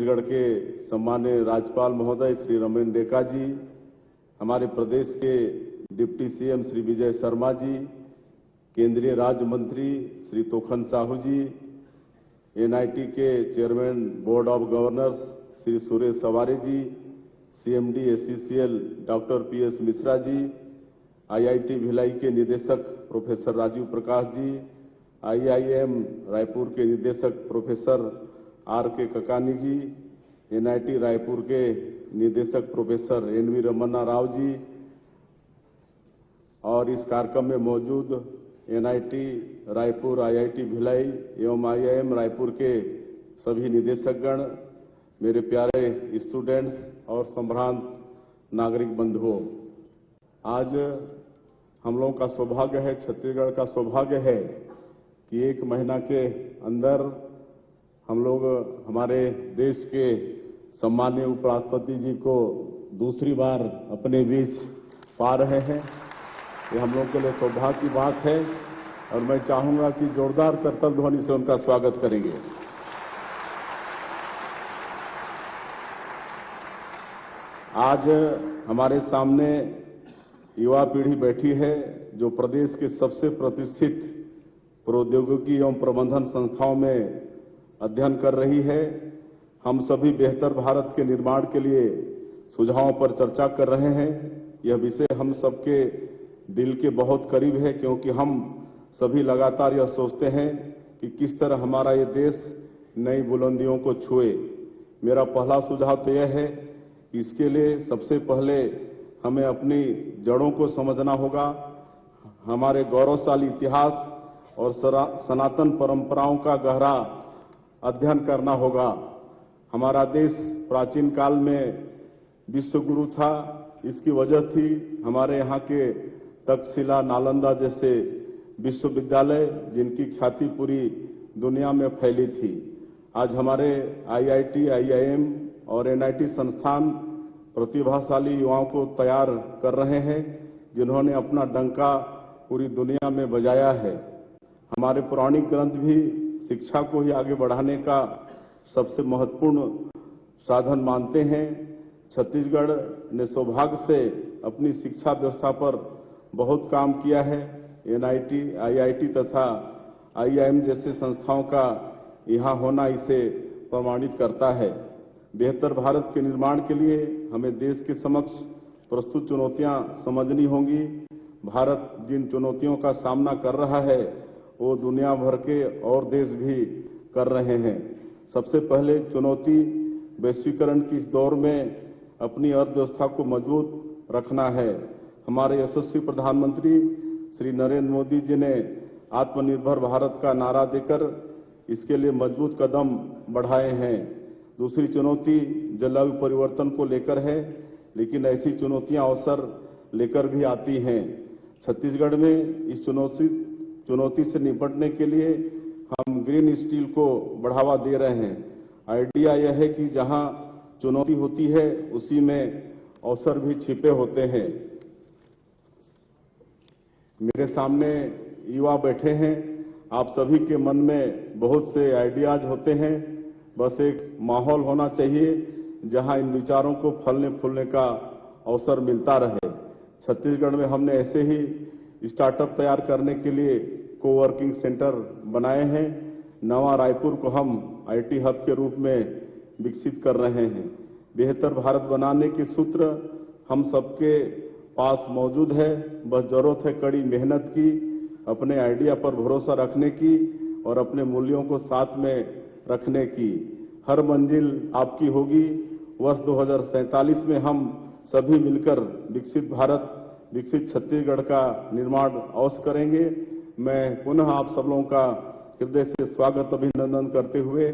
छत्तीसगढ़ के सम्माननीय राज्यपाल महोदय श्री रमेन डेका जी, हमारे प्रदेश के डिप्टी सीएम श्री विजय शर्मा जी, केंद्रीय राज्य मंत्री श्री तोखन साहू जी, एनआईटी के chairman board of governors Shri Suresh Saware ji, CMD SCCL doctor PS Mishra ji, IIT Bhilai के निदेशक प्रोफेसर राजीव प्रकाश जी, आईआईएम रायपुर के निदेशक प्रोफेसर आर के ककानी जी, एनआईटी रायपुर के निदेशक प्रोफेसर एनवी रमन्ना राव जी और इस कार्यक्रम में मौजूद एनआईटी रायपुर, आईआईटी भिलाई एवं आईआईएम रायपुर के सभी निदेशकगण, मेरे प्यारे स्टूडेंट्स और संभ्रांत नागरिक बंधुओं, आज हम लोगों का सौभाग्य है, छत्तीसगढ़ का सौभाग्य है कि एक महीना के अंदर हम लोग हमारे देश के सम्माननीय उपराष्ट्रपति जी को दूसरी बार अपने बीच पा रहे हैं। ये हम लोग के लिए सौभाग्य की बात है और मैं चाहूंगा कि जोरदार करतल ध्वनि से उनका स्वागत करेंगे। आज हमारे सामने युवा पीढ़ी बैठी है जो प्रदेश के सबसे प्रतिष्ठित प्रौद्योगिकी एवं प्रबंधन संस्थाओं में अध्ययन कर रही है। हम सभी बेहतर भारत के निर्माण के लिए सुझावों पर चर्चा कर रहे हैं। यह विषय हम सबके दिल के बहुत करीब है क्योंकि हम सभी लगातार यह सोचते हैं कि किस तरह हमारा ये देश नई बुलंदियों को छुए। मेरा पहला सुझाव तो यह है कि इसके लिए सबसे पहले हमें अपनी जड़ों को समझना होगा, हमारे गौरवशाली इतिहास और सनातन परंपराओं का गहरा अध्ययन करना होगा। हमारा देश प्राचीन काल में विश्व गुरु था, इसकी वजह थी हमारे यहाँ के तक्षशिला, नालंदा जैसे विश्वविद्यालय जिनकी ख्याति पूरी दुनिया में फैली थी। आज हमारे आईआईटी, आईआईएम और एनआईटी संस्थान प्रतिभाशाली युवाओं को तैयार कर रहे हैं जिन्होंने अपना डंका पूरी दुनिया में बजाया है। हमारे पौराणिक ग्रंथ भी शिक्षा को ही आगे बढ़ाने का सबसे महत्वपूर्ण साधन मानते हैं। छत्तीसगढ़ ने सौभाग्य से अपनी शिक्षा व्यवस्था पर बहुत काम किया है। एनआईटी, आईआईटी तथा आईआईएम जैसे संस्थाओं का यहाँ होना इसे प्रमाणित करता है। बेहतर भारत के निर्माण के लिए हमें देश के समक्ष प्रस्तुत चुनौतियां समझनी होंगी। भारत जिन चुनौतियों का सामना कर रहा है वो दुनिया भर के और देश भी कर रहे हैं। सबसे पहले चुनौती वैश्वीकरण की इस दौर में अपनी अर्थव्यवस्था को मजबूत रखना है। हमारे यशस्वी प्रधानमंत्री श्री नरेंद्र मोदी जी ने आत्मनिर्भर भारत का नारा देकर इसके लिए मजबूत कदम बढ़ाए हैं। दूसरी चुनौती जलवायु परिवर्तन को लेकर है, लेकिन ऐसी चुनौतियां अवसर लेकर भी आती हैं। छत्तीसगढ़ में इस चुनौती से निपटने के लिए हम ग्रीन स्टील को बढ़ावा दे रहे हैं। आइडिया यह है कि जहां चुनौती होती है उसी में अवसर भी छिपे होते हैं। मेरे सामने युवा बैठे हैं, आप सभी के मन में बहुत से आइडियाज होते हैं, बस एक माहौल होना चाहिए जहां इन विचारों को फलने फूलने का अवसर मिलता रहे। छत्तीसगढ़ में हमने ऐसे ही स्टार्टअप तैयार करने के लिए कोवर्किंग सेंटर बनाए हैं। नवा रायपुर को हम आईटी हब के रूप में विकसित कर रहे हैं। बेहतर भारत बनाने के सूत्र हम सबके पास मौजूद है, बस जरूरत है कड़ी मेहनत की, अपने आइडिया पर भरोसा रखने की और अपने मूल्यों को साथ में रखने की। हर मंजिल आपकी होगी। वर्ष 2047 में हम सभी मिलकर विकसित भारत, विकसित छत्तीसगढ़ का निर्माण अवश्य करेंगे। मैं पुनः आप सब लोगों का हृदय से स्वागत, अभिनंदन करते हुए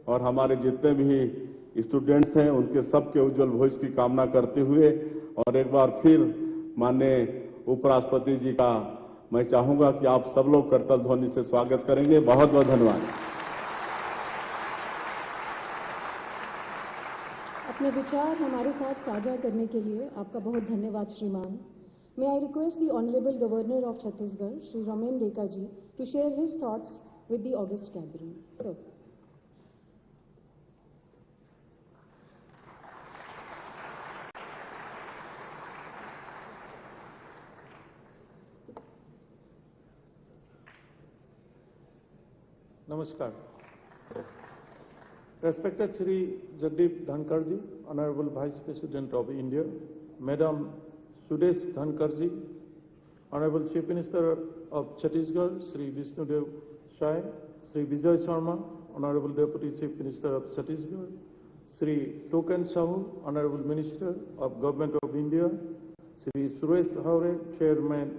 और हमारे जितने भी स्टूडेंट्स हैं उनके सबके उज्जवल भविष्य की कामना करते हुए और एक बार फिर माननीय उपराष्ट्रपति जी का मैं चाहूंगा कि आप सब लोग करतल ध्वनि से स्वागत करेंगे। बहुत बहुत धन्यवाद। अपने विचार हमारे साथ साझा करने के लिए आपका बहुत धन्यवाद श्रीमान। May I request the Honorable Governor of Chhattisgarh, Shri Ramen Dekha ji, to share his thoughts with the august gathering. Sir. Namaskar. Respected Shri Jagdeep Dhankarji, Honorable Vice President of India, Madam Sudesh Dhankarji, Honorable Chief Minister of Chhattisgarh, Shri Vishnudev Sai, Shri Vijay Sharma, Honorable Deputy Chief Minister of Chhattisgarh, Shri Token Sahu, Honorable Minister of Government of India, Shri Suresh Haure, Chairman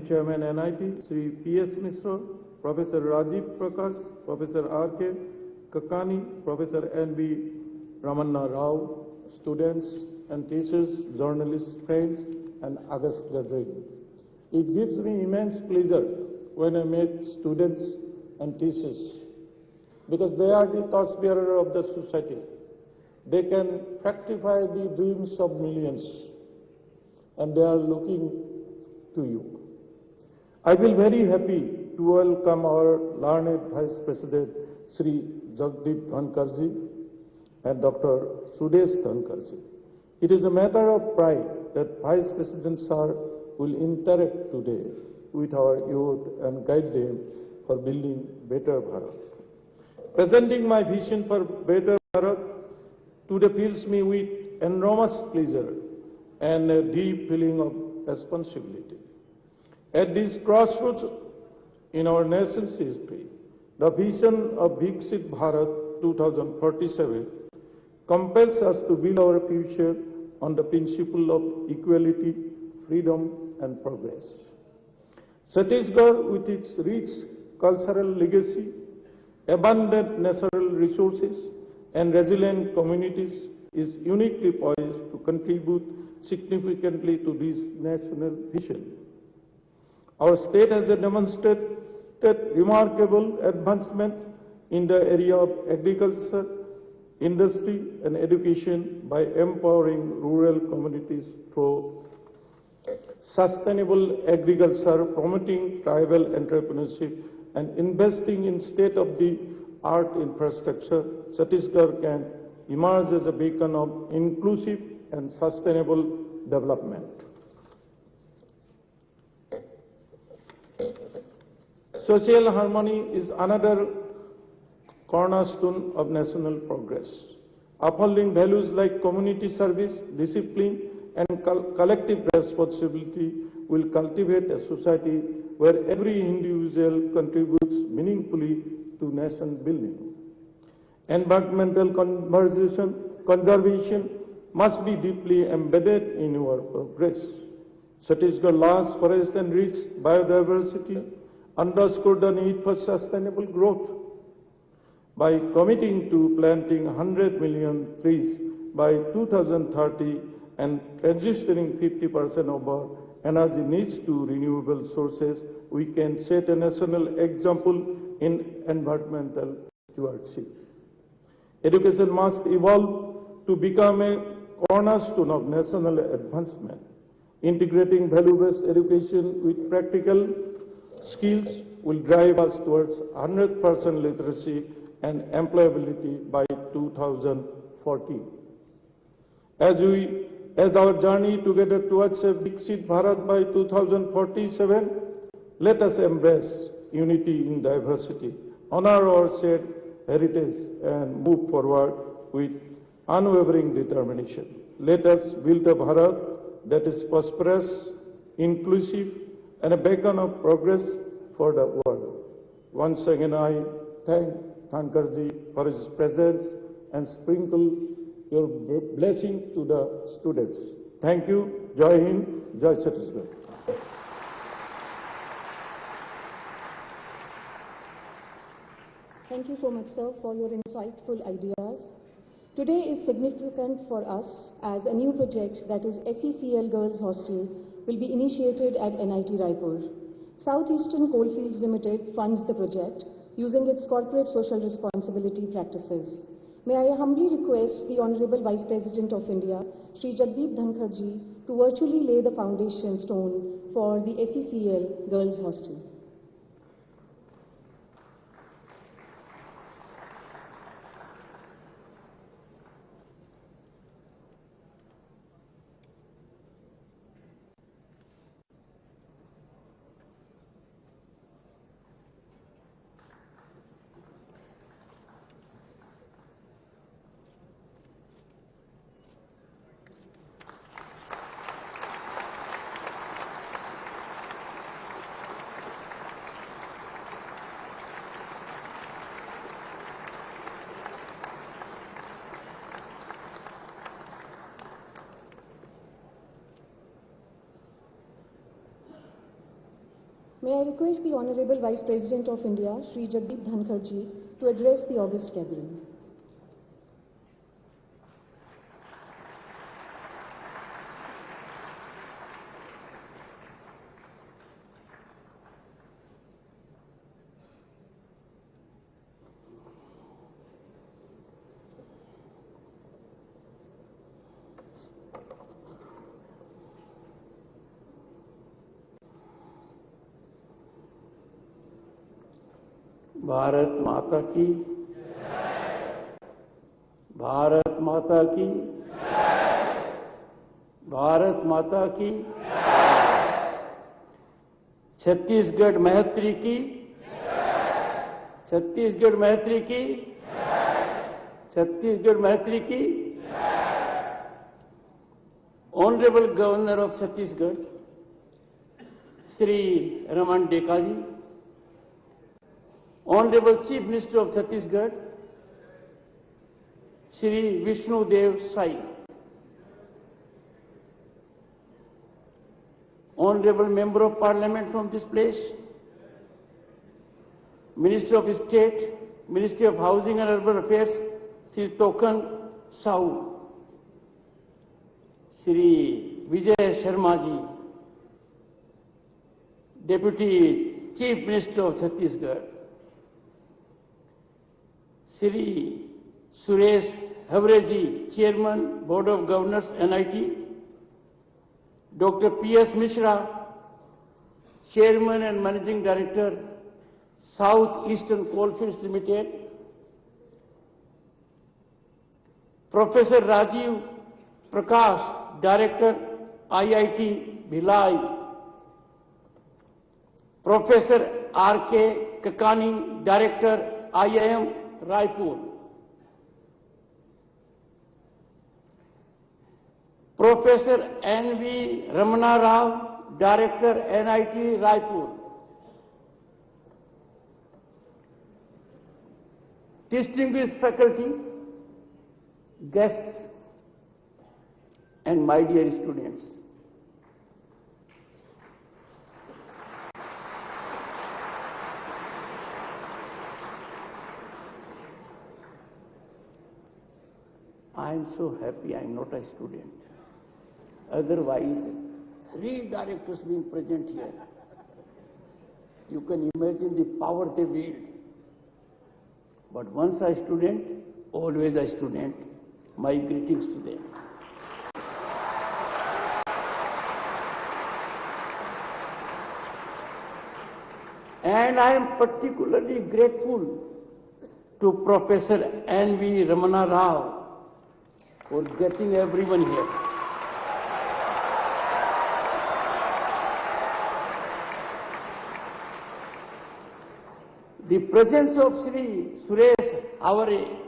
NIT, Shri P.S. Mishra, Professor Rajiv Prakash, Professor R.K. Kakani, Professor N.B. Ramanna Rao, students and teachers, journalists, friends, and August gathering. It gives me immense pleasure when I meet students and teachers, because they are the torchbearer of the society. They can fructify the dreams of millions, and they are looking to you. I feel very happy to welcome our learned Vice President, Sri Jagdeep Dhankarji and Dr. Sudesh Dhankarji. It is a matter of pride that Vice President Sir will interact today with our youth and guide them for building better Bharat. Presenting my vision for better Bharat today fills me with enormous pleasure and a deep feeling of responsibility. At this crossroads in our nation's history, the vision of Viksit Bharat 2047 compels us to build our future on the principle of equality, freedom, and progress. Chhattisgarh, with its rich cultural legacy, abundant natural resources, and resilient communities, is uniquely poised to contribute significantly to this national vision. Our state has demonstrated remarkable advancement in the area of agriculture, industry, and education by empowering rural communities through sustainable agriculture, promoting tribal entrepreneurship, and investing in state-of-the-art infrastructure. Chhattisgarh can emerge as a beacon of inclusive and sustainable development. Social harmony is another cornerstone of national progress. Upholding values like community service, discipline, and collective responsibility will cultivate a society where every individual contributes meaningfully to nation building. Environmental conservation must be deeply embedded in our progress. Chhattisgarh's large forest and rich biodiversity underscore the need for sustainable growth. By committing to planting 100 million trees by 2030 and registering 50% of our energy needs to renewable sources, we can set a national example in environmental stewardship. Education must evolve to become a cornerstone of national advancement. Integrating value-based education with practical skills will drive us towards 100% literacy and employability by 2040. As our journey together towards a Viksit Bharat by 2047, let us embrace unity in diversity, honor our shared heritage, and move forward with unwavering determination. Let us build a Bharat that is prosperous, inclusive, and a beacon of progress for the world. Once again, I thank Dhankarji for his presence and sprinkle your blessing to the students. Thank you. Jai Hind, Jai Chhattisgarh. Thank you so much, sir, for your insightful ideas. Today is significant for us as a new project, that is SECL Girls Hostel, will be initiated at NIT Raipur. Southeastern Coalfields Limited funds the project using its corporate social responsibility practices. May I humbly request the Honorable Vice President of India, Shri Jagdeep Dhankarji, to virtually lay the foundation stone for the SECL Girls Hostel. May I request the Honorable Vice President of India, Shri Jagdeep Dhankar ji, to address the august gathering. Bharat माता की, भारत माता की, भारत माता की, छत्तीसगढ़ मैत्री की, छत्तीसगढ़ मैत्री की, छत्तीसगढ़ मैत्री की। Honorable governor of Chhattisgarh Shri Raman Deka ji, Honorable Chief Minister of Chhattisgarh, Shri Vishnu Dev Sai, Honorable Member of Parliament from this place, Minister of State, Ministry of Housing and Urban Affairs, Shri Tokan Sahu, Shri Vijay Sharma ji, Deputy Chief Minister of Chhattisgarh, Shri Suresh Havreji, Chairman, Board of Governors, NIT, Dr. P.S. Mishra, Chairman and Managing Director, South Eastern Coalfields Limited, Professor Rajiv Prakash, Director, IIT Bhilai, Professor R.K. Kakani, Director, IIM Raipur, Professor N.V. Ramana Rao, Director, NIT Raipur, distinguished faculty, guests, and my dear students. I am so happy I am not a student. Otherwise, 3 directors being present here. You can imagine the power they wield. But once a student, always a student. My greetings to them. And I am particularly grateful to Professor N.V. Ramana Rao for getting everyone here. The presence of Shri Suresh Havare,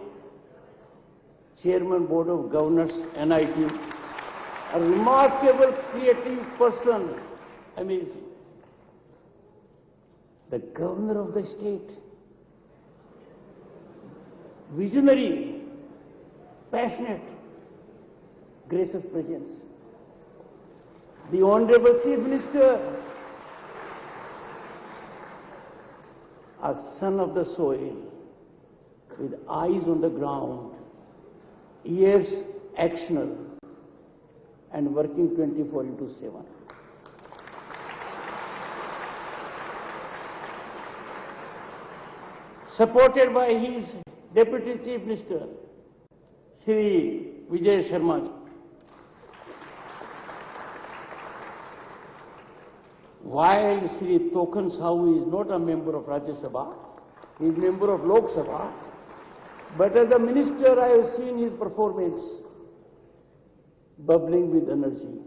Chairman Board of Governors, NIT, a remarkable creative person, amazing. The Governor of the state, visionary, passionate, gracious presence. The Honorable Chief Minister, a son of the soil, with eyes on the ground, ears actional, and working 24/7. Supported by his Deputy Chief Minister, Shri Vijay Sharma. While Shri Tokan Sahu is not a member of Rajya Sabha, he is member of Lok Sabha, but as a minister I have seen his performance bubbling with energy,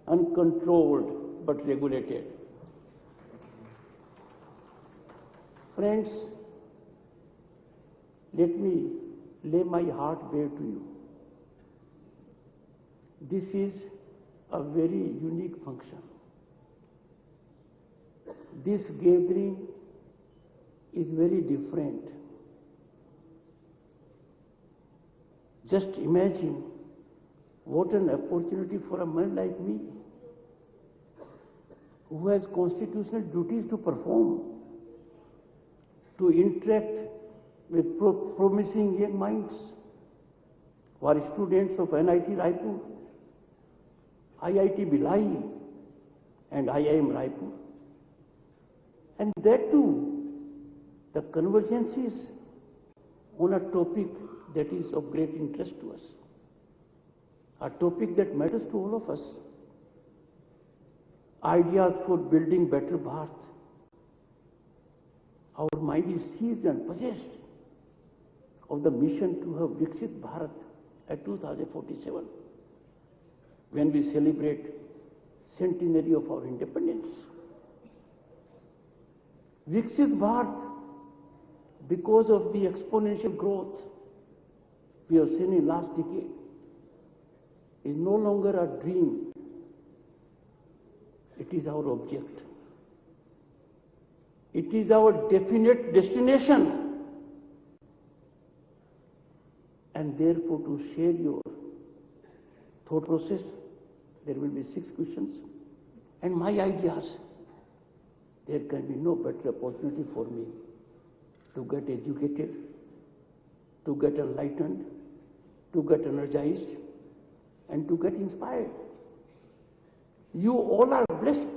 uncontrolled but regulated. Friends, let me lay my heart bare to you. This is a very unique function. This gathering is very different. Just imagine what an opportunity for a man like me, who has constitutional duties to perform, to interact with promising young minds, who are students of NIT Raipur, IIT Bhilai, and IIM Raipur. And that too, the convergences on a topic that is of great interest to us, a topic that matters to all of us. Ideas for building better Bharat. Our mind is seized and possessed of the mission to have Viksit Bharat at 2047, when we celebrate centenary of our independence. Viksit Bharat, because of the exponential growth we have seen in last decade, is no longer a dream. It is our object. It is our definite destination. And therefore, to share your thought process, there will be 6 questions. And my ideas, there can be no better opportunity for me to get educated, to get enlightened, to get energized, and to get inspired. You all are blessed.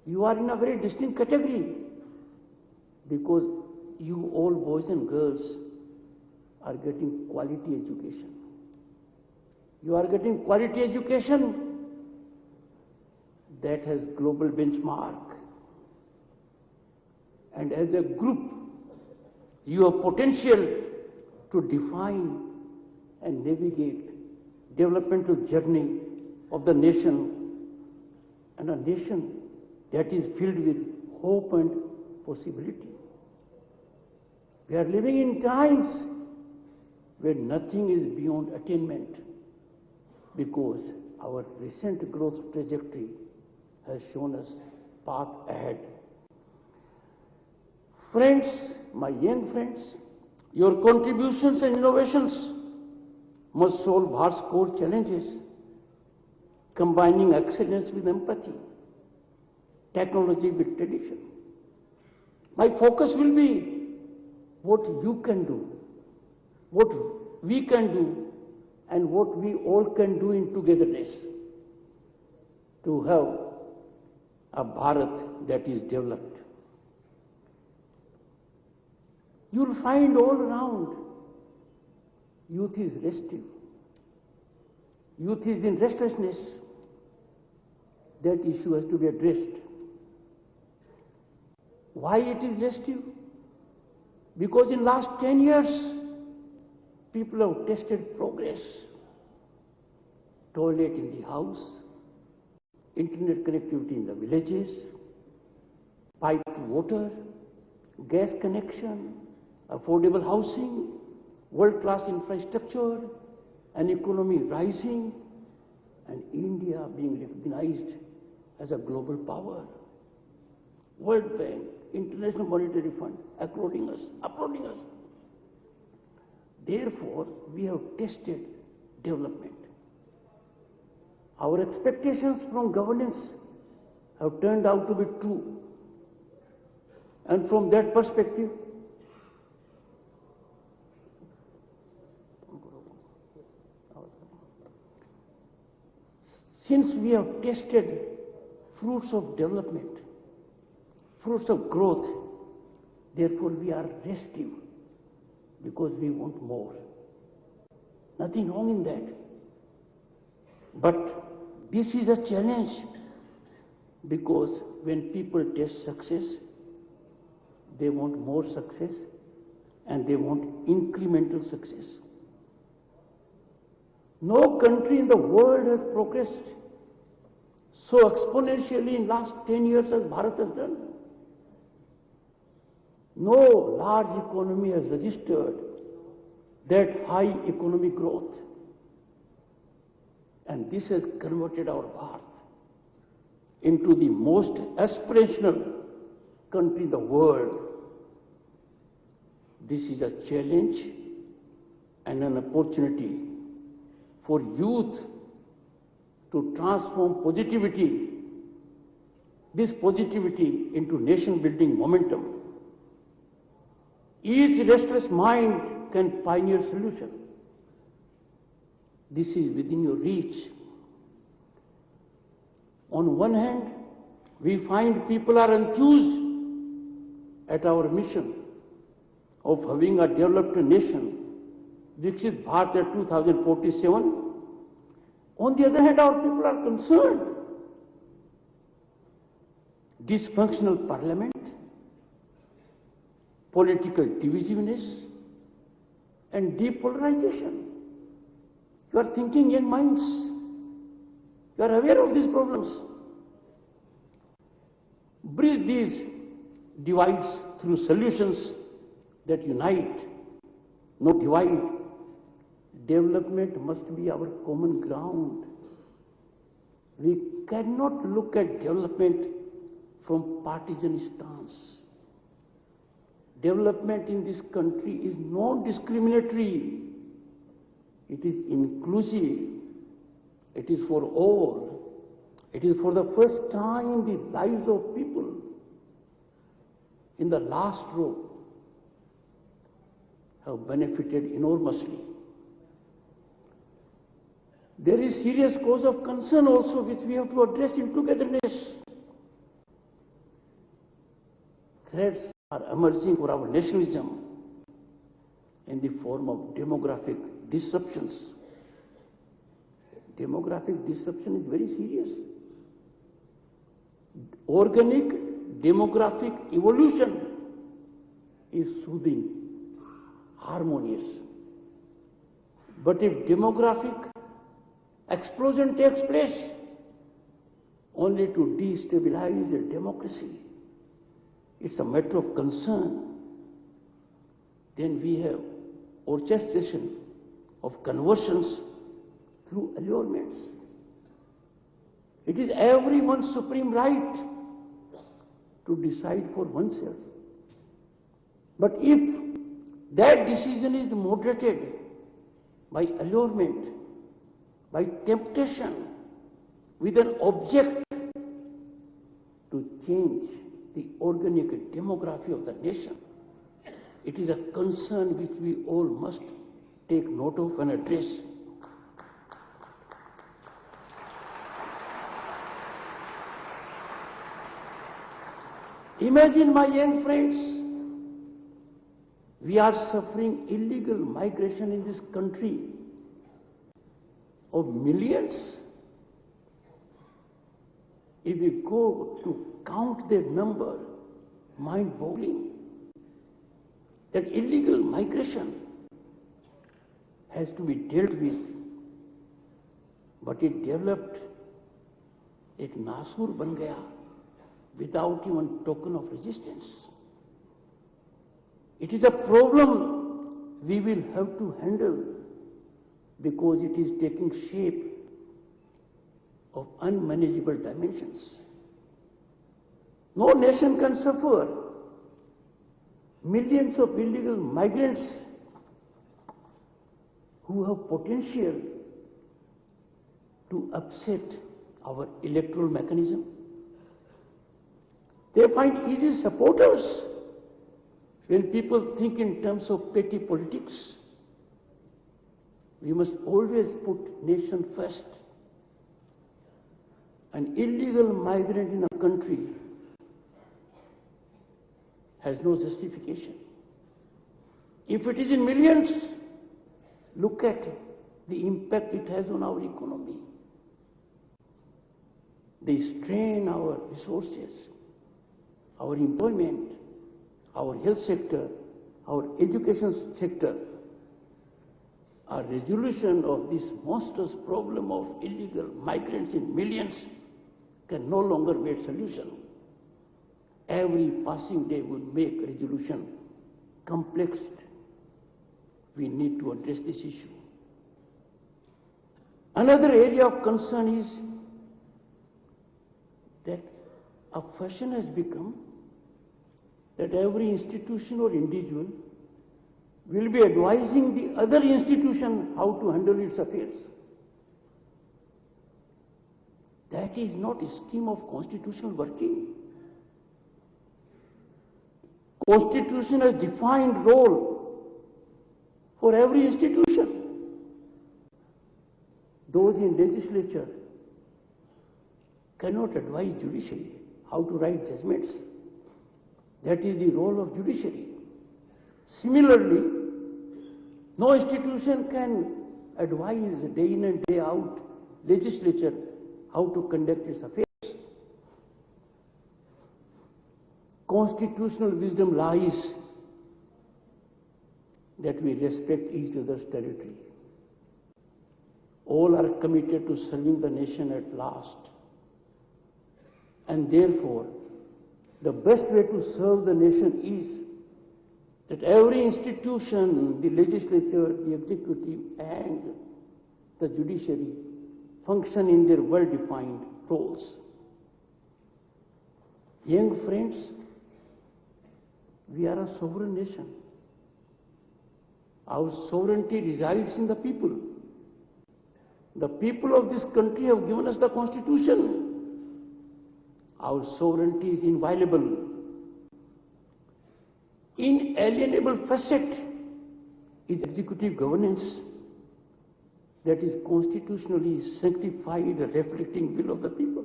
You are in a very distinct category, because you all, boys and girls, are getting quality education. You are getting quality education that has global benchmark. And as a group, you have potential to define and navigate developmental journey of the nation, and a nation that is filled with hope and possibility. We are living in times where nothing is beyond attainment, because our recent growth trajectory has shown us path ahead. Friends, my young friends, your contributions and innovations must solve Bharat's core challenges, combining excellence with empathy, technology with tradition. My focus will be what you can do, what we can do, and what we all can do in togetherness to have a Bharat that is developed. You will find all around youth is restive. Youth is in restlessness. That issue has to be addressed. Why it is restive? Because in last 10 years, people have tested progress. Toilet in the house, internet connectivity in the villages, piped water, gas connection, affordable housing, world-class infrastructure, an economy rising, and India being recognized as a global power. World Bank, International Monetary Fund, applauding us. Therefore, we have tested development. Our expectations from governance have turned out to be true. And from that perspective, since we have tested fruits of development, fruits of growth, therefore we are restive, because we want more. Nothing wrong in that. But this is a challenge, because when people taste success, they want more success, and they want incremental success. No country in the world has progressed so exponentially in last 10 years as Bharat has done. No large economy has registered that high economic growth. And this has converted our Bharat into the most aspirational country in the world. This is a challenge and an opportunity for youth to transform positivity this positivity into nation-building momentum. Each restless mind can pioneer solution. This is within your reach. On one hand, we find people are enthused at our mission of having a developed nation, Viksit Bharat at 2047. On the other hand, our people are concerned. Dysfunctional parliament, political divisiveness, and depolarization. You are thinking young minds. You are aware of these problems. Bridge these divides through solutions that unite, not divide. Development must be our common ground. We cannot look at development from partisan stance. Development in this country is non-discriminatory. It is inclusive. It is for all. It is for the first time the lives of people in the last row have benefited enormously. There is serious cause of concern also which we have to address in togetherness. Threats are emerging for our nationalism in the form of demographic disruptions. Demographic disruption is very serious. Organic demographic evolution is soothing, harmonious. But if demographic explosion takes place only to destabilize a democracy, it's a matter of concern. Then we have orchestration of conversions through allurements. It is everyone's supreme right to decide for oneself. But if that decision is moderated by allurement, by temptation, with an object to change the organic demography of the nation, it is a concern which we all must take note of and address. Imagine, my young friends, we are suffering illegal migration in this country of millions. If we go to count their number, mind-boggling. That illegal migration has to be dealt with. But it developed एक नासूर बन गया without even token of resistance. It is a problem we will have to handle because it is taking shape of unmanageable dimensions. No nation can suffer millions of illegal migrants who have potential to upset our electoral mechanism. They find easy supporters when people think in terms of petty politics. We must always put nation first. An illegal migrant in a country has no justification. If it is in millions, look at the impact it has on our economy. They strain our resources, our employment, our health sector, our education sector. A resolution of this monstrous problem of illegal migrants in millions can no longer be a solution. Every passing day would make resolution complex. We need to address this issue. Another area of concern is that a fashion has become that every institution or individual will be advising the other institution how to handle its affairs. That is not a scheme of constitutional working. Constitution has defined role for every institution. Those in legislature cannot advise judiciary how to write judgments. That is the role of judiciary. Similarly, no institution can advise day in and day out legislature how to conduct its affairs. Constitutional wisdom lies that we respect each other's territory. All are committed to serving the nation at last. And therefore, the best way to serve the nation is that every institution, the legislature, the executive, and the judiciary function in their well-defined roles. Young friends, we are a sovereign nation. Our sovereignty resides in the people. The people of this country have given us the Constitution. Our sovereignty is inviolable. Inalienable facet is executive governance that is constitutionally sanctified, reflecting will of the people.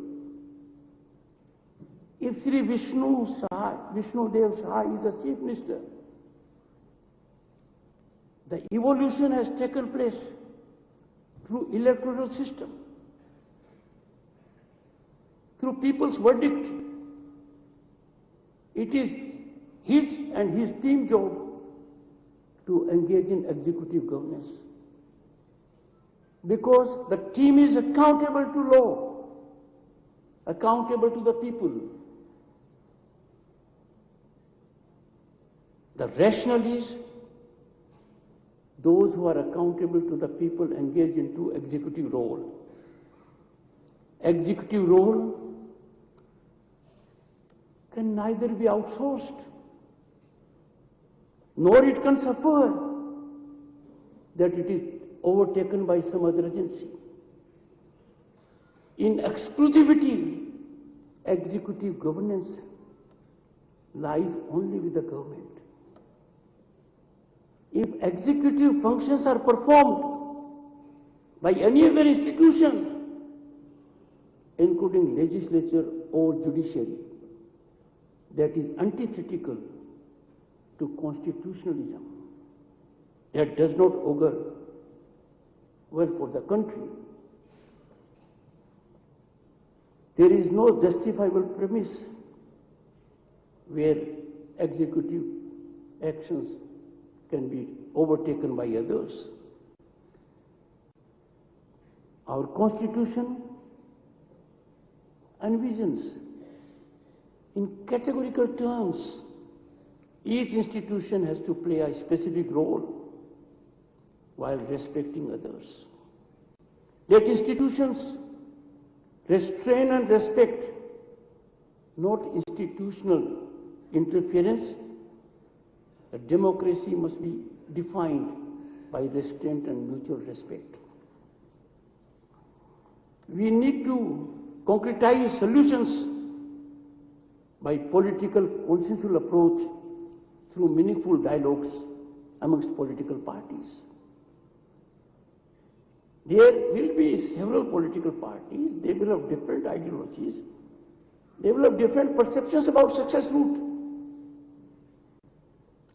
If Sri Vishnu Dev Saha is the Chief Minister, the evolution has taken place through electoral system, through people's verdict. It is his and his team job to engage in executive governance. Because the team is accountable to law, accountable to the people. The rationale is those who are accountable to the people engage into executive role. Executive role can neither be outsourced, nor it can suffer that it is overtaken by some other agency. In exclusivity, executive governance lies only with the government. If executive functions are performed by any other institution, including legislature or judiciary, that is antithetical to constitutionalism. That does not augur well for the country. There is no justifiable premise where executive actions can be overtaken by others. Our Constitution envisions in categorical terms each institution has to play a specific role while respecting others. Let institutions restrain and respect, not institutional interference. A democracy must be defined by restraint and mutual respect. We need to concretize solutions by political consensual approach through meaningful dialogues amongst political parties. There will be several political parties, they will have different ideologies, they will have different perceptions about success route.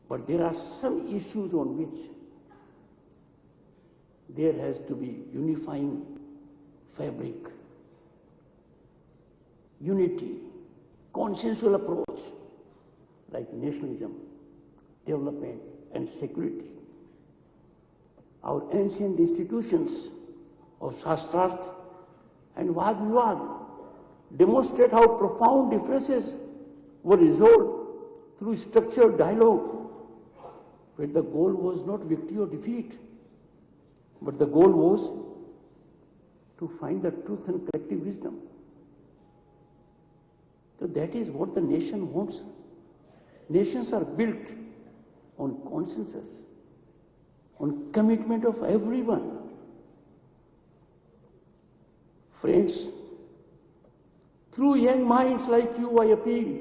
But there are some issues on which there has to be unifying fabric, unity, consensual approach, like nationalism, development, and security. Our ancient institutions of Shastras and Vad-Vivad demonstrate how profound differences were resolved through structured dialogue, where the goal was not victory or defeat, but the goal was to find the truth and collective wisdom. So that is what the nation wants. Nations are built on consensus, on commitment of everyone. Friends, Through young minds like you, I appeal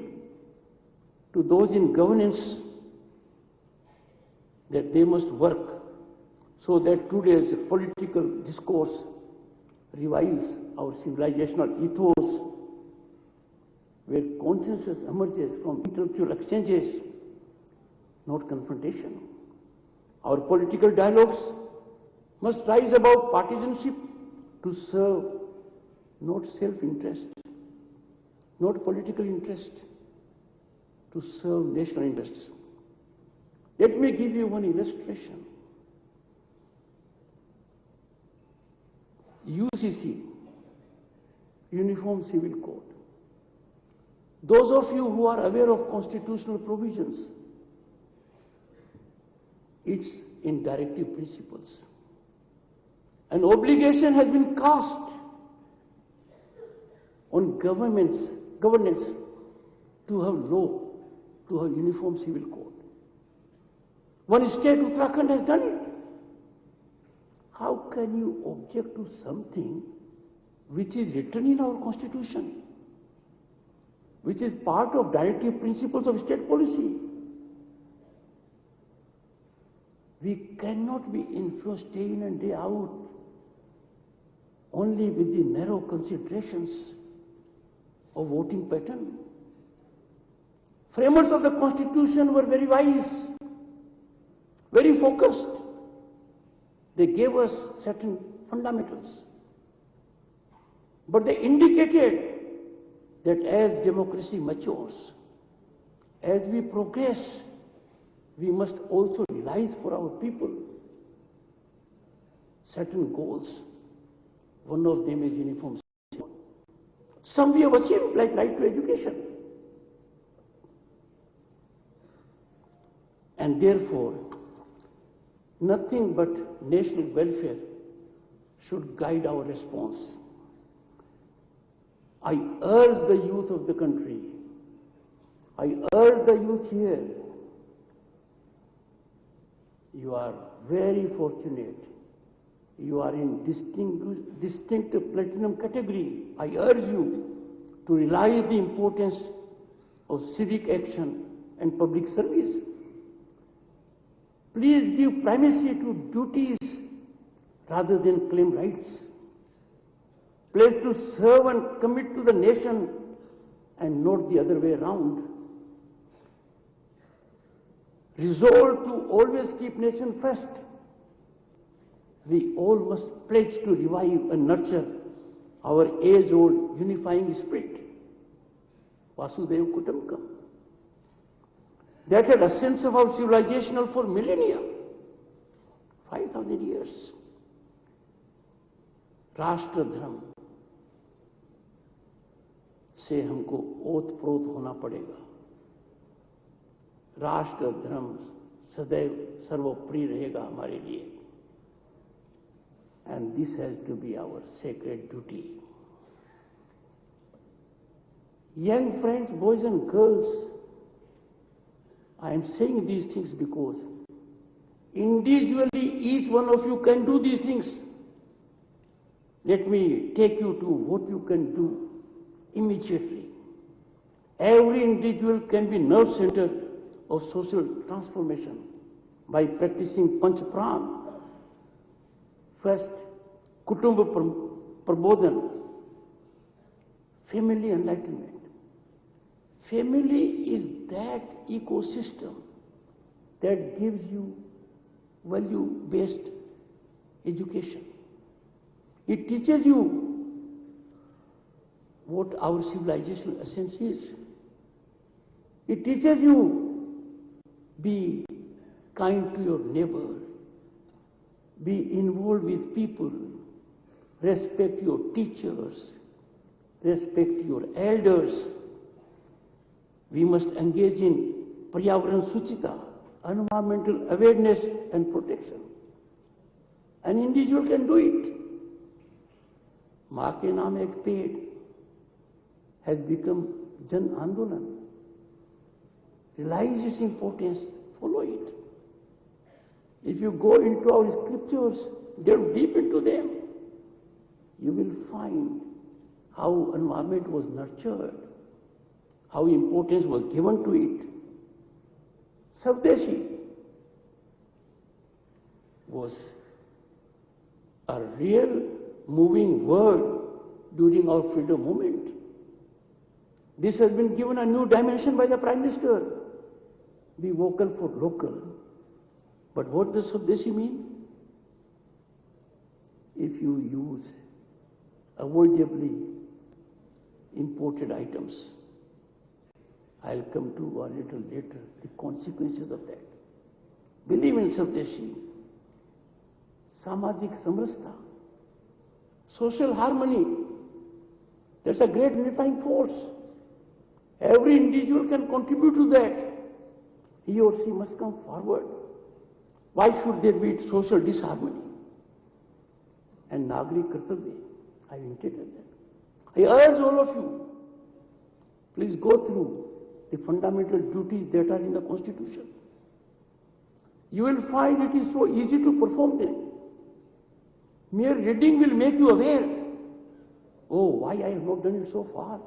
to those in governance that they must work so that today's political discourse revives our civilizational ethos, where consensus emerges from intellectual exchanges, not confrontation. Our political dialogues must rise above partisanship to serve not self-interest, not political interest, to serve national interests. Let me give you one illustration. UCC, Uniform Civil Code. Those of you who are aware of constitutional provisions, it's in directive principles. An obligation has been cast on governance to have law, to have uniform civil code. One state, Uttarakhand, has done it. How can you object to something which is written in our constitution, which is part of directive principles of state policy? We cannot be influenced day in and day out only with the narrow considerations of voting pattern. Framers of the Constitution were very wise, very focused. They gave us certain fundamentals. But they indicated that as democracy matures, as we progress, we must also realize for our people certain goals. One of them is uniform. Some we have achieved, like right to education. And therefore, nothing but national welfare should guide our response. I urge the youth of the country, I urge the youth here, you are very fortunate. You are in distinct platinum category. I urge you to realize the importance of civic action and public service. Please give primacy to duties rather than claim rights. Pledge to serve and commit to the nation and not the other way around. Resolve to always keep nation first. We all must pledge to revive and nurture our age-old unifying spirit, Vasudhaiva Kutumbakam. That had a sense of our civilizational for millennia, 5,000 years. राष्ट्र धर्म से हमको ओतप्रोत होना पड़ेगा. राष्ट्र धर्म सदैव सर्वोपरि रहेगा हमारे लिए. And this has to be our sacred duty. Young friends, boys and girls, I am saying these things because individually each one of you can do these things. Let me take you to what you can do immediately. Every individual can be nerve center of social transformation by practicing Panch Pran. First, Kutumba Prabodhan, family enlightenment. Family is that ecosystem that gives you value-based education. It teaches you what our civilizational essence is. It teaches you be kind to your neighbor, be involved with people, respect your teachers, respect your elders. We must engage in Paryavaran Suchita, environmental awareness and protection. An individual can do it. माँ के नाम एक पेड़ has become Jan Andolan. Realize its importance, follow it. If you go into our scriptures, delve deep into them, you will find how environment was nurtured, how importance was given to it. Swadeshi was a real moving word during our freedom movement. This has been given a new dimension by the Prime Minister. Be vocal for local. But what does Swadeshi mean? If you use avoidably imported items, I'll come to a little later the consequences of that. Believe in Swadeshi, Samajik Samrastha, social harmony. That's a great unifying force. Every individual can contribute to that. He or she must come forward. Why should there be social disharmony? And Nagrik Kartavya, I hinted at that. I urge all of you, please go through the fundamental duties that are in the Constitution. You will find it is so easy to perform them. Mere reading will make you aware. Oh, why I have not done it so far?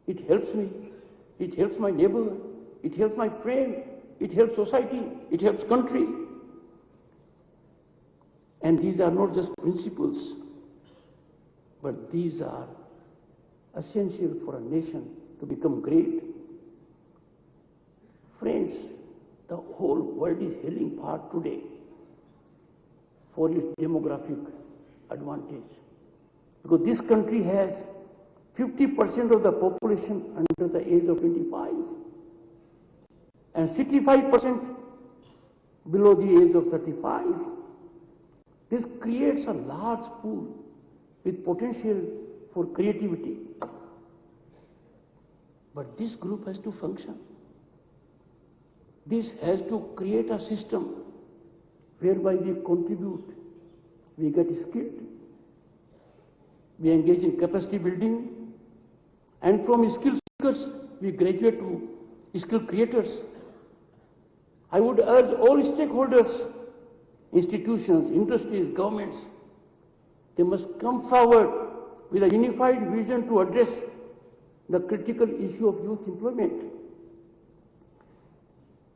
It helps me. It helps my neighbor. It helps my friend. It helps society. It helps country. And these are not just principles, but these are essential for a nation to become great. Friends, the whole world is hailing hard today for its demographic advantage. Because this country has 50% of the population under the age of 25 and 65% below the age of 35. This creates a large pool with potential for creativity. But this group has to function. This has to create a system whereby we contribute, we get skilled, we engage in capacity building, and from skill seekers we graduate to skill creators. I would urge all stakeholders, institutions, industries, governments, they must come forward with a unified vision to address the critical issue of youth employment.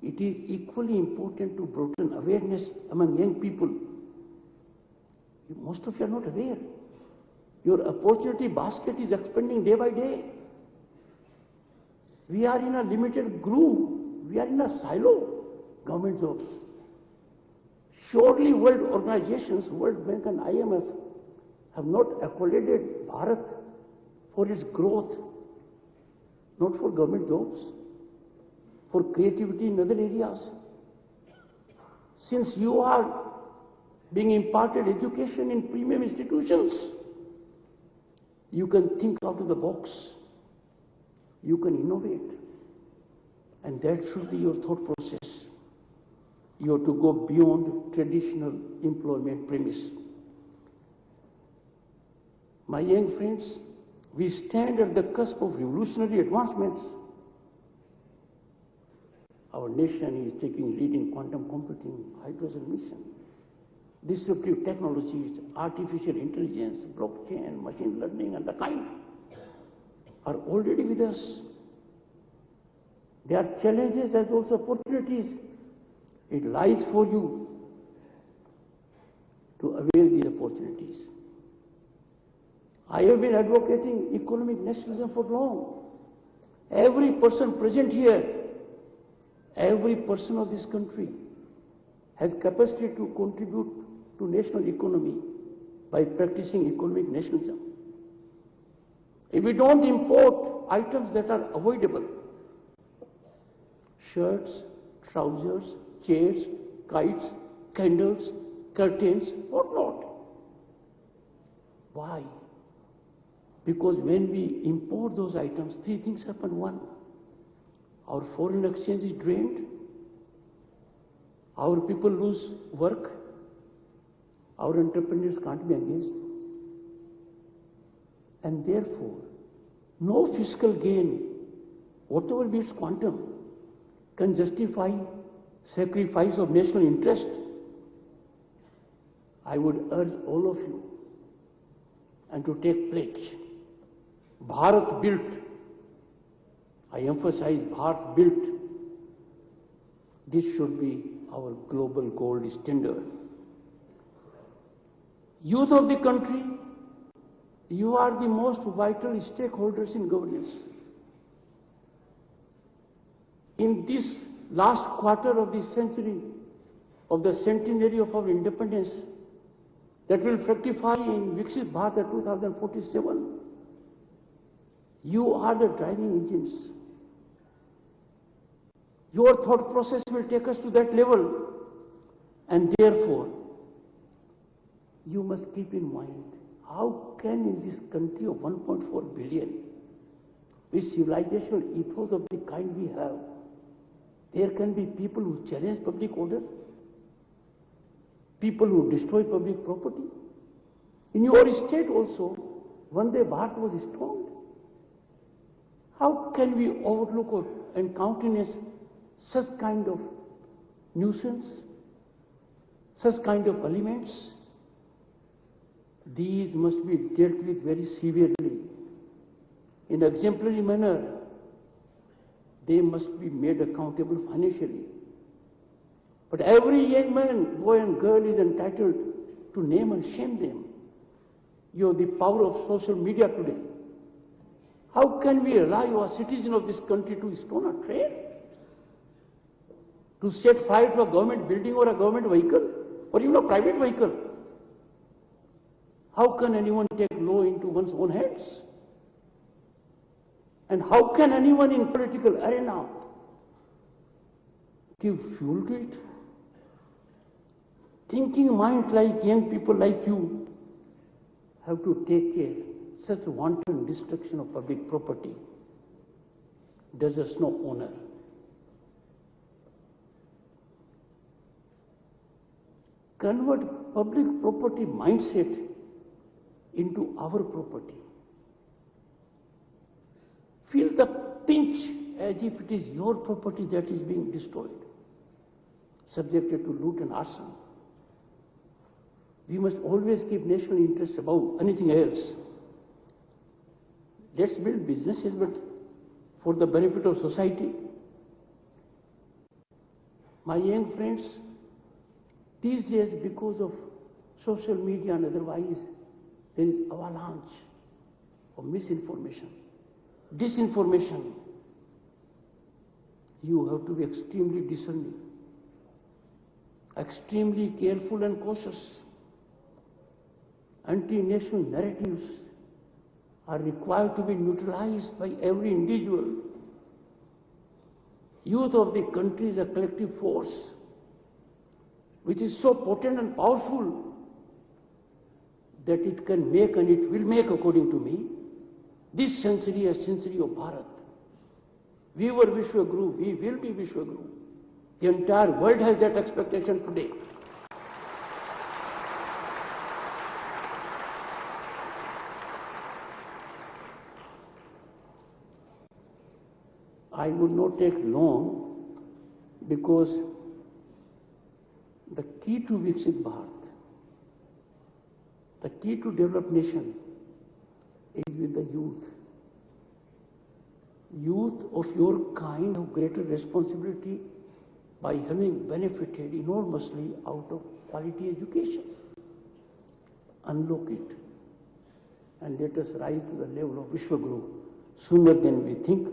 It is equally important to broaden awareness among young people. Most of you are not aware. Your opportunity basket is expanding day by day. We are in a limited groove. We are in a silo, government jobs. Surely world organizations, World Bank and IMF, have not accoladed Bharat for its growth, not for government jobs, for creativity in other areas. Since you are being imparted education in premium institutions, you can think out of the box, you can innovate, and that should be your thought process. You have to go beyond traditional employment premise. My young friends, we stand at the cusp of revolutionary advancements. Our nation is taking lead in quantum computing, hydrogen mission, disruptive technologies, artificial intelligence, blockchain, machine learning, and the kind are already with us. There are challenges as also opportunities. It lies for you to avail these opportunities. I have been advocating economic nationalism for long. Every person present here, every person of this country has capacity to contribute to national economy by practicing economic nationalism. If we don't import items that are avoidable, shirts, trousers, chairs, kites, candles, curtains, what not? Why? Because when we import those items, three things happen. One, our foreign exchange is drained, our people lose work, our entrepreneurs can't be engaged, and therefore, no fiscal gain, whatever be its quantum, can justify sacrifice of national interest. I would urge all of you and to take pledge Bharat built, I emphasize Bharat built, this should be our global gold standard. Youth of the country, you are the most vital stakeholders in governance. In this last quarter of the century, of the centenary of our independence, that will fructify in Viksit Bharat 2047, you are the driving engines. Your thought process will take us to that level, and therefore, you must keep in mind, how can in this country of 1.4 billion, with civilizational ethos of the kind we have, there can be people who challenge public order, people who destroy public property. In your state also, Vande Bharat was stormed. How can we overlook and countenance such kind of nuisance, such kind of elements? These must be dealt with very severely. In exemplary manner, they must be made accountable financially. But every young man, boy and girl is entitled to name and shame them. You have the power of social media today. How can we allow a citizen of this country to stone a train? To set fire to a government building or a government vehicle, or even a private vehicle? How can anyone take law into one's own hands? And how can anyone in political arena give fuel to it? Thinking minds like young people like you have to take care. Such wanton destruction of public property does us no honor. Convert public property mindset into our property. Feel the pinch as if it is your property that is being destroyed, subjected to loot and arson. We must always keep national interest above anything else. Let's build businesses, but for the benefit of society. My young friends, these days, because of social media and otherwise, there is avalanche of misinformation, disinformation. You have to be extremely discerning, extremely careful and cautious. Anti-national narratives are required to be neutralized by every individual. Youth of the country is a collective force which is so potent and powerful that it can make, and it will make, according to me, this century a century of Bharat. We were Vishwaguru, we will be Vishwaguru. The entire world has that expectation today. I would not take long, because the key to Viksit Bharat, the key to developed nation is with the youth. Youth of your kind have greater responsibility by having benefited enormously out of quality education. Unlock it and let us rise to the level of Vishwaguru sooner than we think.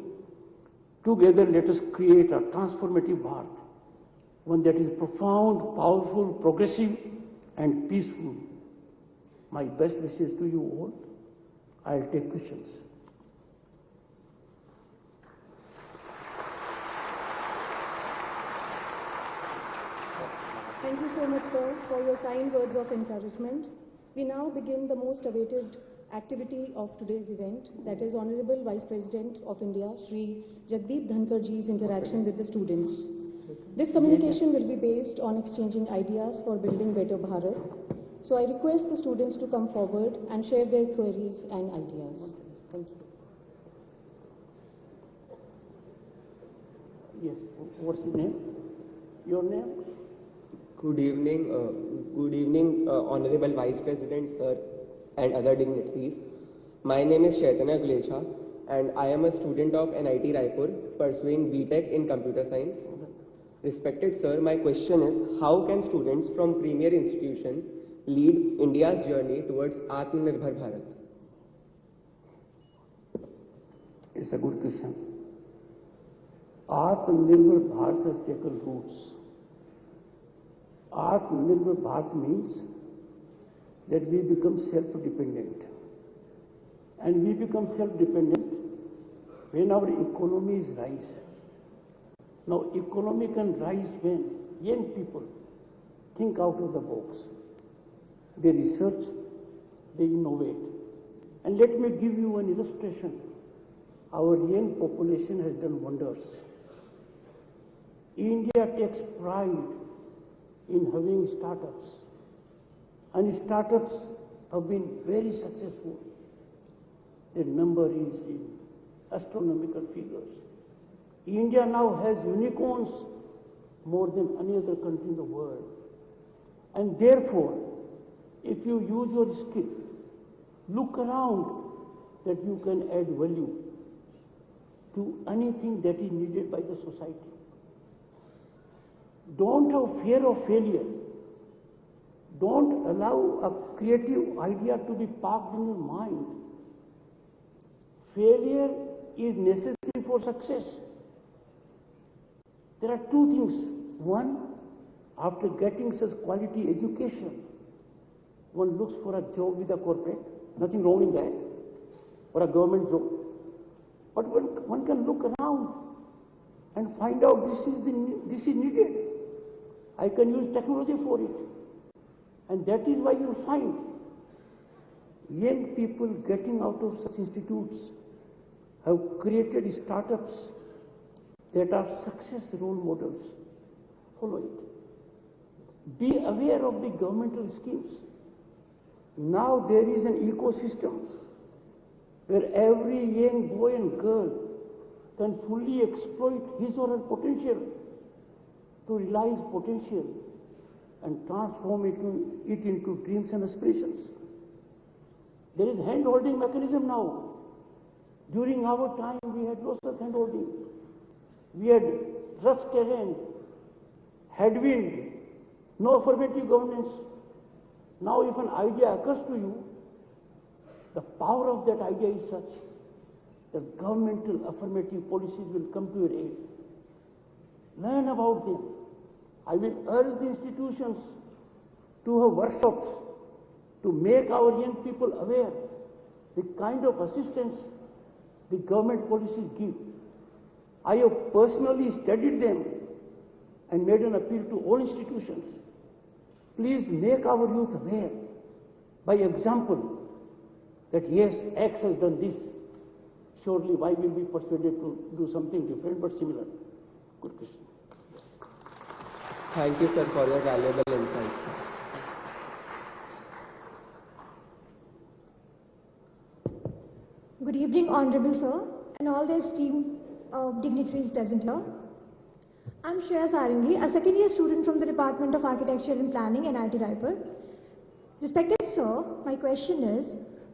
Together let us create a transformative Bharat, one that is profound, powerful, progressive and peaceful. My best wishes to you all. I'll take questions. Thank you so much, sir, for your kind words of encouragement. We now begin the most awaited activity of today's event, that is Honorable Vice President of India, Shri Jagdeep Dhankar ji's interaction with the students. This communication will be based on exchanging ideas for building better Bharat. So I request the students to come forward and share their queries and ideas. Thank you. Yes, what's your name? Your name? Good evening, Honorable Vice President, sir, and other dignitaries. My name is Chaitanya Gulecha and I am a student of NIT Raipur pursuing BTech in Computer Science. Respected sir, my question is, how can students from premier institution lead India's journey towards Atmanirbhar Bharat? It's a good question. Atmanirbhar Bharat has taken roots. Atmanirbhar Bharat means that we become self-dependent. And we become self-dependent when our economies rise. Now, economy can rise when young people think out of the box. They research, they innovate. And let me give you an illustration. Our young population has done wonders. India takes pride in having startups. And startups have been very successful. The number is in astronomical figures. India now has unicorns more than any other country in the world. And therefore, if you use your skill, look around that you can add value to anything that is needed by the society. Don't have fear of failure. Don't allow a creative idea to be parked in your mind. Failure is necessary for success. There are two things. One, after getting such quality education, one looks for a job with a corporate. Nothing wrong in that. Or a government job. But one can look around and find out this is needed. I can use technology for it. And that is why you find young people getting out of such institutes have created startups that are success role models. Follow it. Be aware of the governmental schemes. Now there is an ecosystem where every young boy and girl can fully exploit his or her potential to realize potential and transform it into dreams and aspirations. There is hand-holding mechanism now. During our time, we had no such hand-holding. We had rough terrain, headwind, no affirmative governance. Now, if an idea occurs to you, the power of that idea is such that governmental affirmative policies will come to your aid. Learn about them. I will urge the institutions to have workshops to make our young people aware the kind of assistance the government policies give. I have personally studied them and made an appeal to all institutions. Please make our youth aware by example that yes, X has done this. Surely Y will be persuaded to do something different but similar. Good question. Thank you, sir, for your valuable insights. Good evening, Honorable Sir, and all the esteemed dignitaries present here. I'm Shreya Sarangi, a second-year student from the Department of Architecture and Planning, NIT Raipur. Respected Sir, my question is,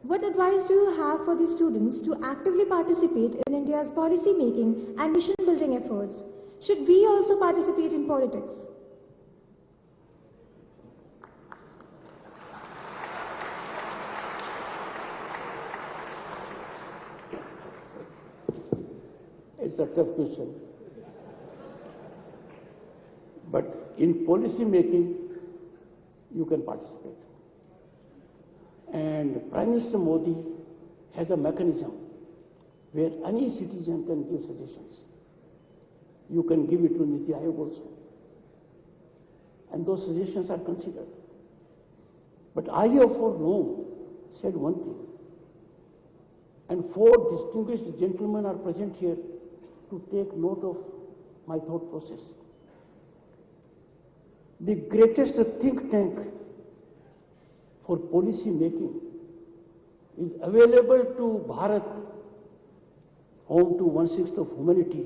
what advice do you have for the students to actively participate in India's policy-making and mission-building efforts? Should we also participate in politics? It's a tough question. But in policy making, you can participate. And Prime Minister Modi has a mechanism where any citizen can give suggestions. You can give it to Niti Aayog also. And those suggestions are considered. But I have foreknown said one thing. And four distinguished gentlemen are present here to take note of my thought process. The greatest think tank for policy making is available to Bharat, home to 1/6 of humanity,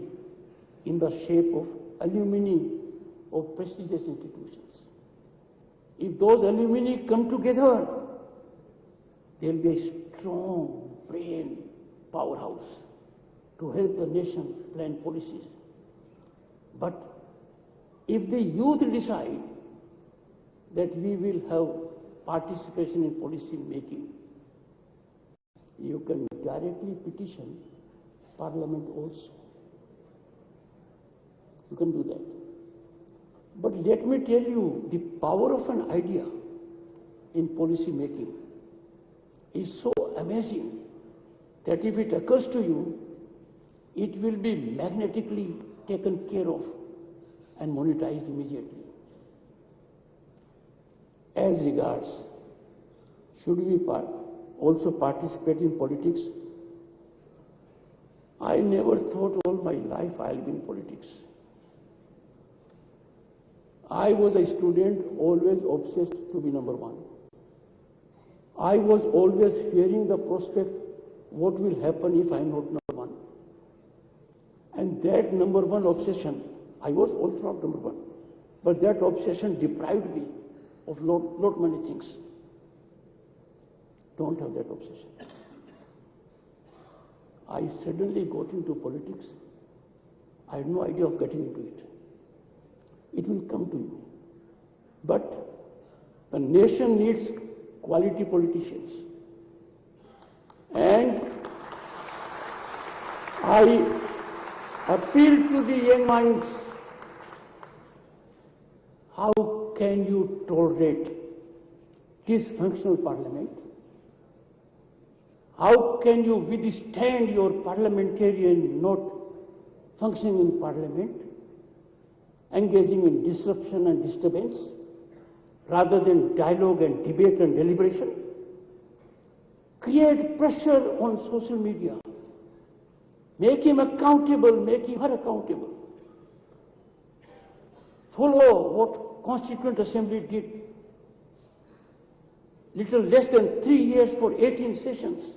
in the shape of alumni of prestigious institutions. If those alumni come together, there will be a strong brain powerhouse to help the nation plan policies. But if the youth decide that we will have participation in policy making, you can directly petition Parliament also. You can do that. But let me tell you, the power of an idea in policy making is so amazing that if it occurs to you, it will be magnetically taken care of and monetized immediately. As regards, should we also participate in politics? I never thought all my life I'll be in politics. I was a student always obsessed to be number one. I was always fearing the prospect, what will happen if I'm not number one? And that number one obsession, I was all throughout number one, but that obsession deprived me of lot many things. Don't have that obsession. I suddenly got into politics. I had no idea of getting into it. It will come to you. But the nation needs quality politicians. And I appeal to the young minds, how can you tolerate dysfunctional parliament? How can you withstand your parliamentarian not functioning in parliament, engaging in disruption and disturbance, rather than dialogue and debate and deliberation? Create pressure on social media. Make him accountable, make her accountable. Follow what Constituent Assembly did. Little less than 3 years for 18 sessions.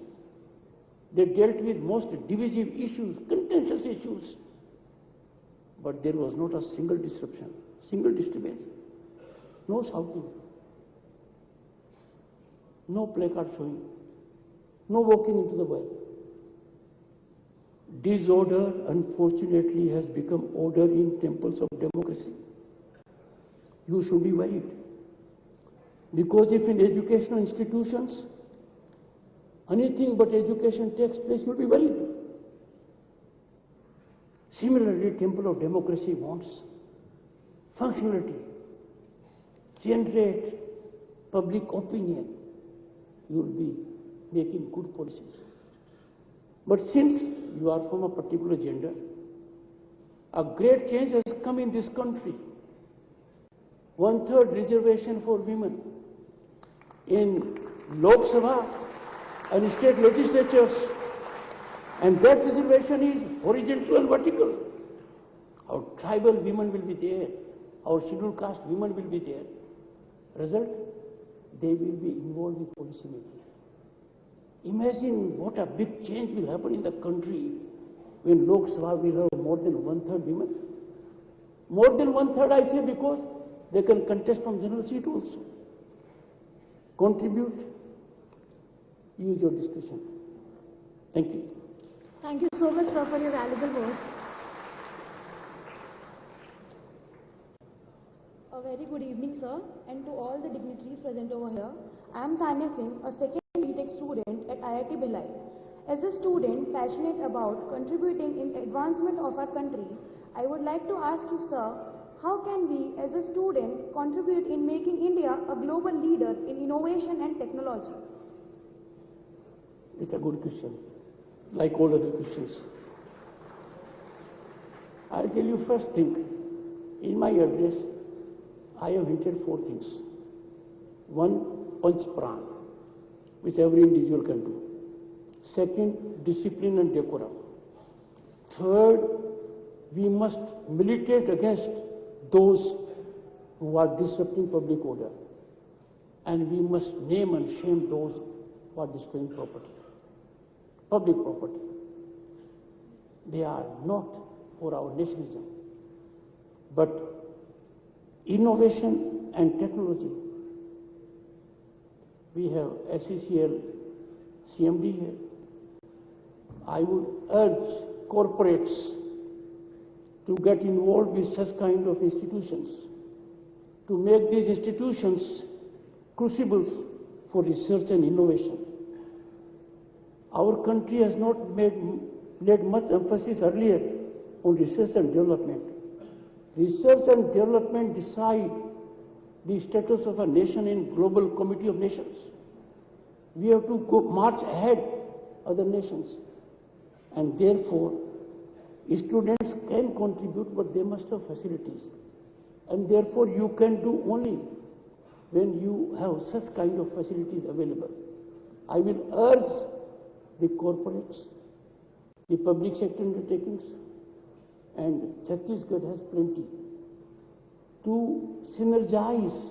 They dealt with most divisive issues, contentious issues. But there was not a single disruption, single disturbance. No shouting, no placard showing, no walking into the well. Disorder, unfortunately, has become order in temples of democracy. You should be worried. Because if in educational institutions, anything but education takes place, you'll be worried. Similarly, temple of democracy wants functionality, generate public opinion. You'll be making good policies. But since you are from a particular gender, a great change has come in this country. 1/3 reservation for women in Lok Sabha and state legislatures. And that reservation is horizontal and vertical. Our tribal women will be there. Our scheduled caste women will be there. Result, they will be involved with policy making. Imagine what a big change will happen in the country when Lok Sabha will have more than 1/3 women. More than 1/3, I say, because they can contest from general seat also. Contribute, use your discretion. Thank you. Thank you so much, sir, for your valuable words. A very good evening, sir, and to all the dignitaries present over here. I am Tanya Singh, a second BTech student at IIT Bhilai. As a student passionate about contributing in advancement of our country, I would like to ask you, sir, how can we as a student contribute in making India a global leader in innovation and technology? It's a good question, like all other questions. I'll tell you first thing. In my address, I have hinted 4 things. 1, Panch Pran, which every individual can do. 2nd, discipline and decorum. 3rd, we must militate against those who are disrupting public order. And we must name and shame those who are destroying property, public property. They are not for our nationalism, but innovation and technology. We have SCCL CMD here. I would urge corporates to get involved with such kind of institutions, to make these institutions crucibles for research and innovation. Our country has not laid much emphasis earlier on research and development. Research and development decide the status of a nation in global committee of nations. We have to go march ahead other nations, and therefore students can contribute, but they must have facilities, and therefore you can do only when you have such kind of facilities available. I will urge the corporates, the public sector undertakings, and Chhattisgarh has plenty, to synergize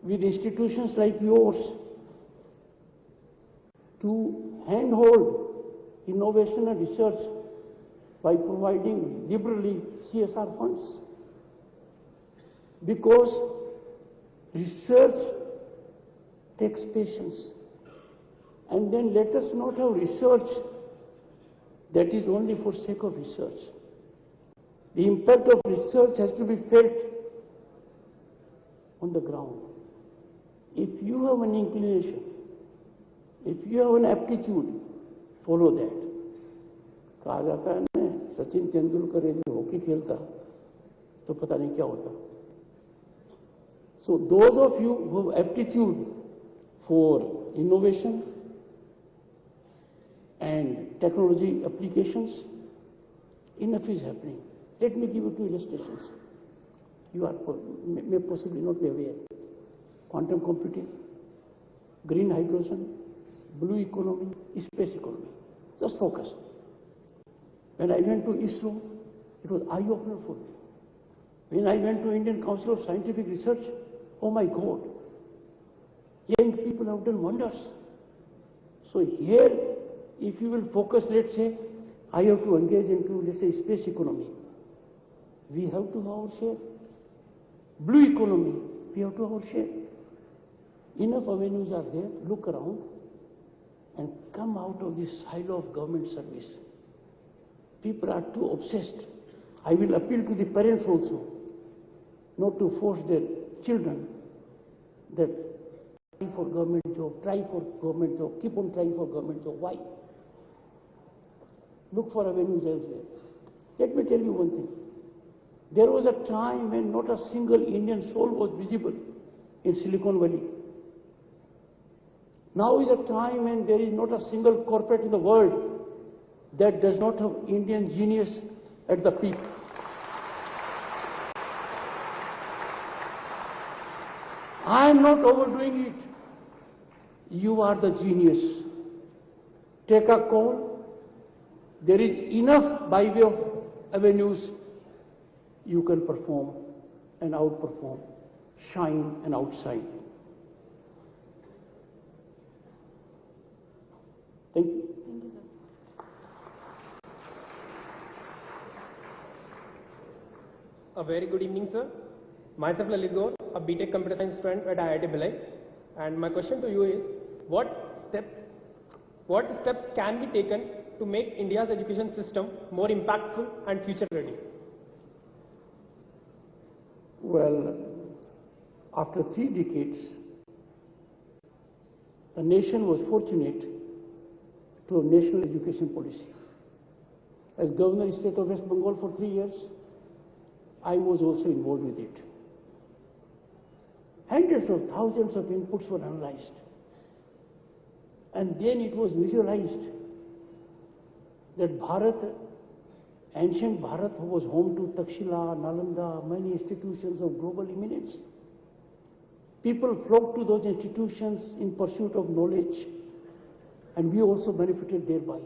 with institutions like yours to handhold innovation and research by providing liberally CSR funds. Because research takes patience. And then let us not have research that is only for sake of research. The impact of research has to be felt on the ground. If you have an inclination, if you have an aptitude, follow that. कहा जाता है ना, सचिन तेंदुलकर यदि hockey खेलता तो पता नहीं क्या होता. So those of you who have aptitude for innovation and technology applications, enough is happening. Let me give you 2 illustrations. You are may possibly not be aware. Quantum computing, green hydrogen, blue economy, space economy. Just focus. When I went to ISRO, it was eye-opener for me. When I went to Indian Council of Scientific Research, oh my God, young people have done wonders. So here, if you will focus, let's say, I have to engage into, let's say, space economy. We have to have our share. Blue economy, we have to have our share. Enough avenues are there. Look around and come out of this silo of government service. People are too obsessed. I will appeal to the parents also not to force their children that try for government job, try for government job, keep on trying for government job. Why? Look for avenues elsewhere. Let me tell you one thing. There was a time when not a single Indian soul was visible in Silicon Valley. Now is a time when there is not a single corporate in the world that does not have Indian genius at the peak. I am not overdoing it. You are the genius. Take a call. There is enough by way of avenues you can perform and outperform, shine and outshine. Thank you. Thank you, sir. A very good evening, sir. Myself Lalit Gaur, a BTech Computer Science student at IIT Bhilai. And my question to you is, what steps can be taken to make India's education system more impactful and future ready? Well, after 3 decades, the nation was fortunate to have national education policy. As Governor State of West Bengal for 3 years, I was also involved with it. Hundreds of thousands of inputs were analyzed. And then it was visualized that Bharat, ancient Bharat, was home to Takshila, Nalanda, many institutions of global eminence. People flocked to those institutions in pursuit of knowledge, and we also benefited thereby.